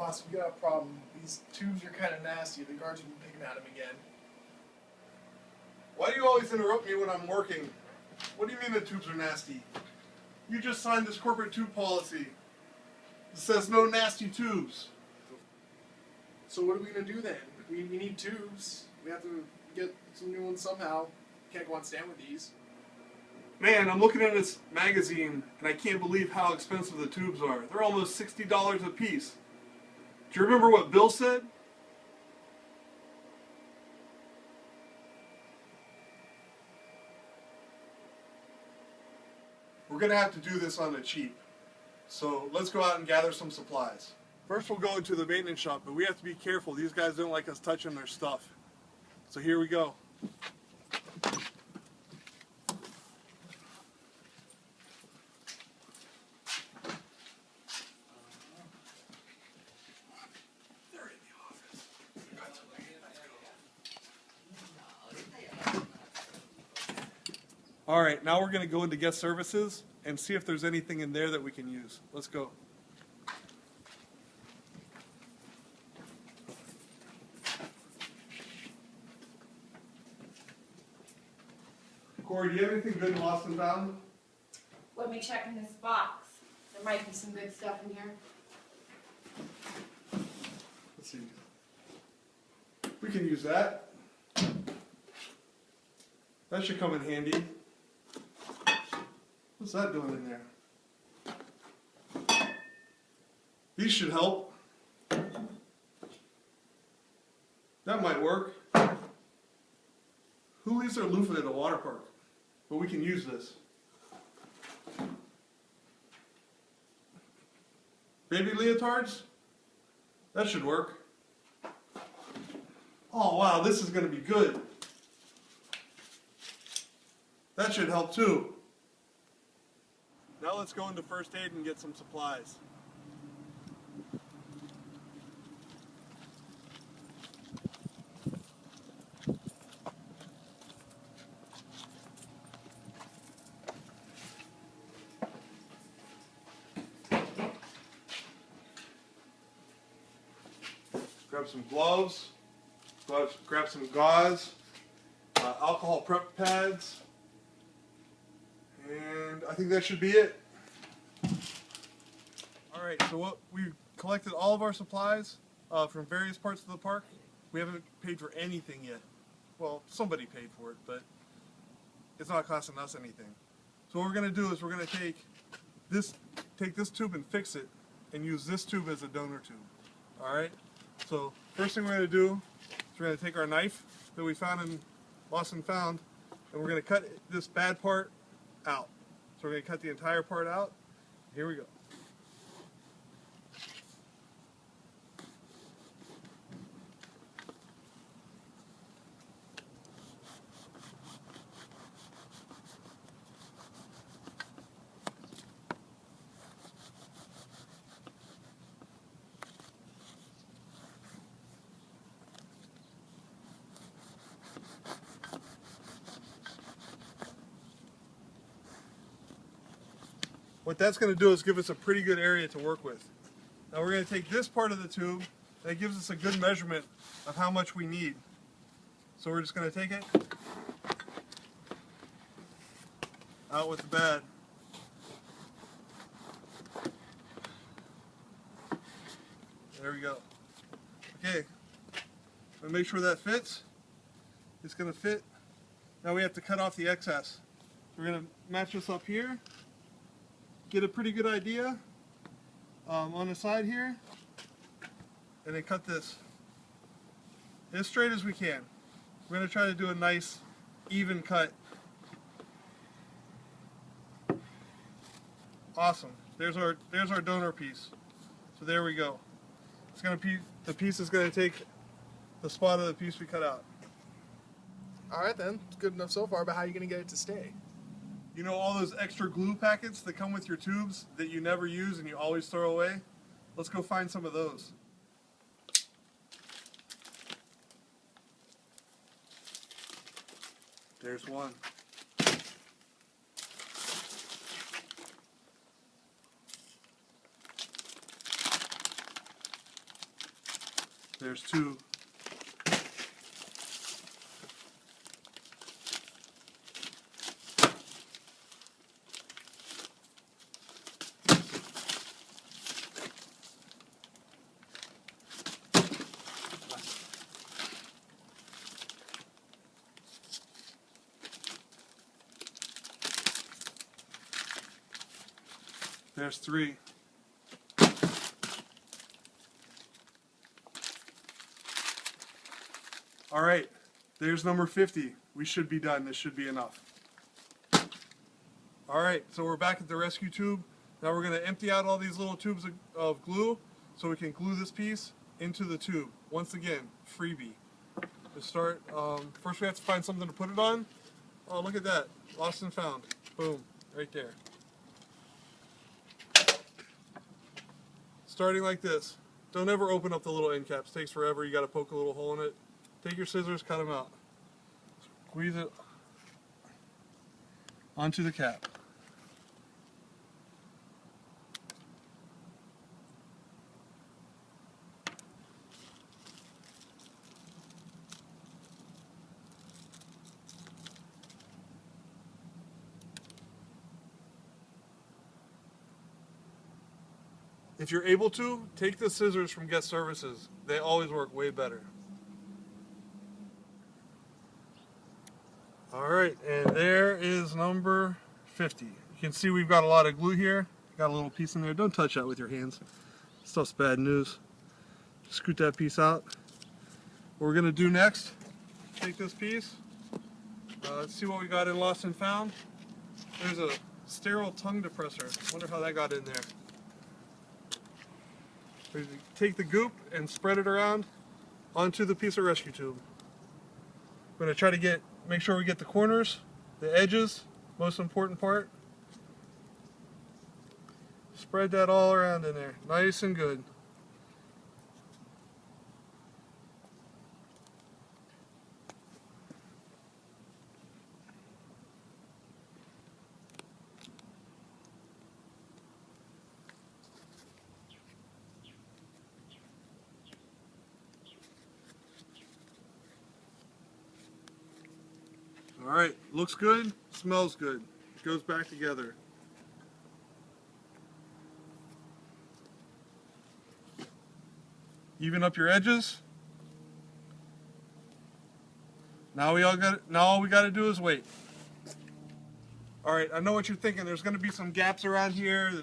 boss, we got a problem. These tubes are kind of nasty. The guards have been picking at them again. Why do you always interrupt me when I'm working? What do you mean the tubes are nasty? You just signed this corporate tube policy. It says no nasty tubes. So what are we going to do then? We need tubes. We have to get some new ones somehow. Can't go on stand with these. Man, I'm looking at this magazine and I can't believe how expensive the tubes are. They're almost $60 a piece. Do you remember what Bill said? We're going to have to do this on the cheap. So let's go out and gather some supplies. First we'll go into the maintenance shop, but we have to be careful. These guys don't like us touching their stuff. So here we go. All right, now we're going to go into guest services and see if there's anything in there that we can use. Let's go. Corey, do you have anything good in Lost and Found? Let me check in this box. There might be some good stuff in here. Let's see. We can use that. That should come in handy. What's that doing in there? These should help. That might work. Who leaves their loofah at a water park? But we can use this. Baby leotards? That should work. Oh wow, this is going to be good. That should help too. Now let's go into first aid and get some supplies. Grab some gloves, grab some gauze, alcohol prep pads, and I think that should be it. Alright, so we've collected all of our supplies from various parts of the park. We haven't paid for anything yet. Well, somebody paid for it, but it's not costing us anything. So what we're going to do is we're going to take this tube and fix it and use this tube as a donor tube. Alright? So first thing we're going to do is we're going to take our knife that we found in Lost and Found and we're going to cut this bad part out. So we're going to cut the entire part out. Here we go. What that's going to do is give us a pretty good area to work with. Now we're going to take this part of the tube that gives us a good measurement of how much we need. So we're just going to take it out with the bad. There we go. Okay, we'll make sure that fits. It's going to fit. Now we have to cut off the excess. So we're going to match this up here. Get a pretty good idea on the side here, and then cut this as straight as we can. We're going to try to do a nice even cut. Awesome. There's our donor piece. So there we go. It's going to the piece is going to take the spot of the piece we cut out. All right then, it's good enough so far, but how are you going to get it to stay? You know all those extra glue packets that come with your tubes that you never use and you always throw away? Let's go find some of those. There's one. There's 2. There's 3. All right, there's number 50. We should be done. This should be enough. All right, so we're back at the rescue tube. Now we're going to empty out all these little tubes of glue so we can glue this piece into the tube. Once again, freebie. To start, first we have to find something to put it on. Oh, look at that. Lost and found. Boom, right there. Starting like this. Don't ever open up the little end caps. Takes forever. You got to poke a little hole in it. Take your scissors, cut them out. Squeeze it onto the cap. If you're able to, take the scissors from Guest Services. They always work way better. Alright, and there is number 50. You can see we've got a lot of glue here. Got a little piece in there. Don't touch that with your hands. Stuff's bad news. Scoot that piece out. What we're going to do next, take this piece. Let's see what we got in Lost and Found. There's a sterile tongue depressor. Wonder how that got in there. We take the goop and spread it around onto the piece of rescue tube. We're going to try to make sure we get the corners, the edges, most important part. Spread that all around in there, nice and good. Alright, looks good, smells good. It goes back together. Even up your edges. Now all we got to do is wait. Alright, I know what you're thinking. There's going to be some gaps around here.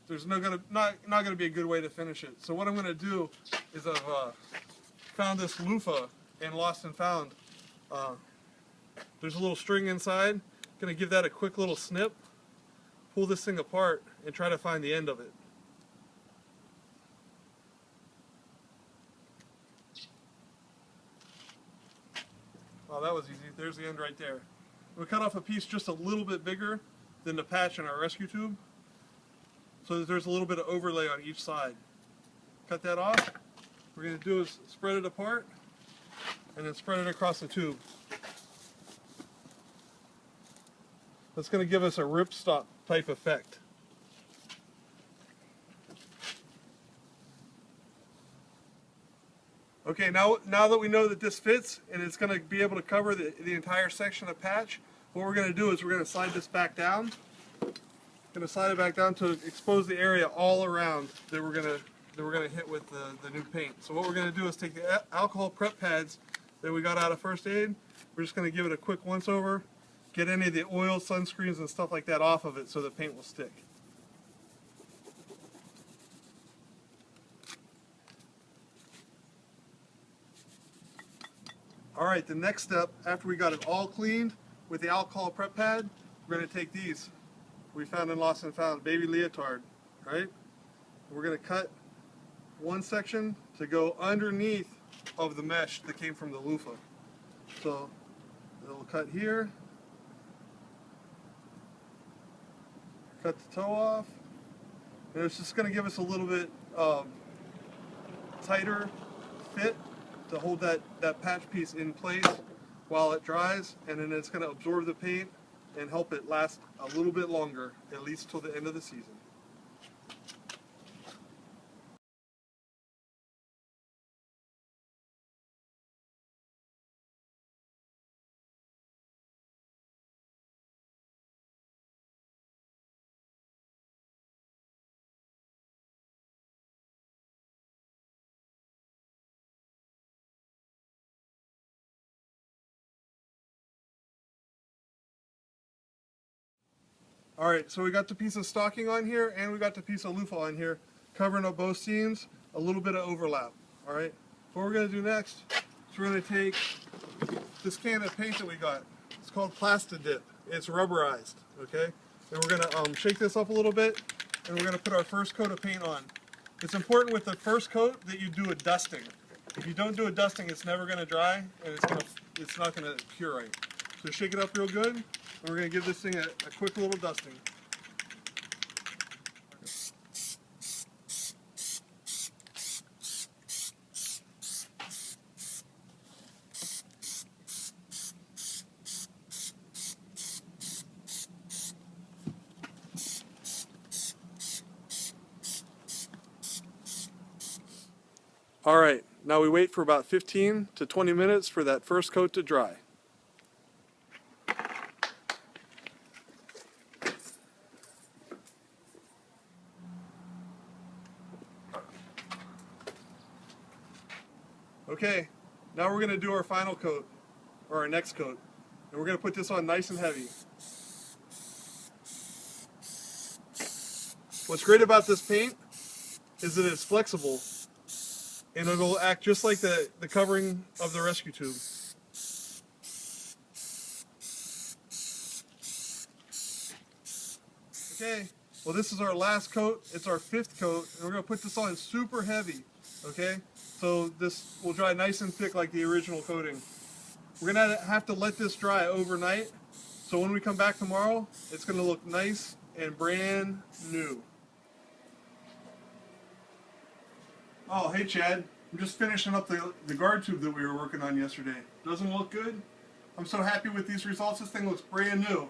There's not going to be a good way to finish it. So what I'm going to do is I've found this loofah in Lost and Found. There's a little string inside. Gonna give that a quick little snip, pull this thing apart, and try to find the end of it. Oh, that was easy. There's the end right there. We cut off a piece just a little bit bigger than the patch in our rescue tube, so that there's a little bit of overlay on each side. Cut that off. What we're gonna do is spread it apart, and then spread it across the tube. That's going to give us a ripstop type effect. Okay, now that we know that this fits and it's going to be able to cover the entire section of patch, what we're going to do is we're going to slide this back down. Going to slide it back down to expose the area all around that we're going to hit with the new paint. So what we're going to do is take the alcohol prep pads that we got out of first aid. We're just going to give it a quick once over. Get any of the oil, sunscreens, and stuff like that off of it so the paint will stick. Alright, the next step, after we got it all cleaned with the alcohol prep pad, we're going to take these. We found in Lost and Found, baby leotard, right? We're going to cut one section to go underneath of the mesh that came from the loofah. So, it'll cut here. Cut the toe off, and it's just going to give us a little bit tighter fit to hold that patch piece in place while it dries, and then it's going to absorb the paint and help it last a little bit longer, at least till the end of the season. Alright, so we got the piece of stocking on here and we got the piece of loofah on here, covering up both seams, a little bit of overlap. Alright, what we're going to do next is we're going to take this can of paint that we got. It's called Plastidip. It's rubberized, okay? And we're going to shake this up a little bit, and we're going to put our first coat of paint on. It's important with the first coat that you do a dusting. If you don't do a dusting, it's never going to dry, and it's not going to cure right. So shake it up real good, and we're going to give this thing a quick little dusting. Alright, now we wait for about 15 to 20 minutes for that first coat to dry. Okay, now we're going to do our final coat, or our next coat, and we're going to put this on nice and heavy. What's great about this paint is that it's flexible, and it'll act just like the covering of the rescue tube. Okay, well this is our last coat, it's our 5th coat, and we're going to put this on super heavy, okay? So this will dry nice and thick like the original coating. We're going to have to let this dry overnight, so when we come back tomorrow, it's going to look nice and brand new. Oh, hey Chad, I'm just finishing up the guard tube that we were working on yesterday. Doesn't look good? I'm so happy with these results, this thing looks brand new.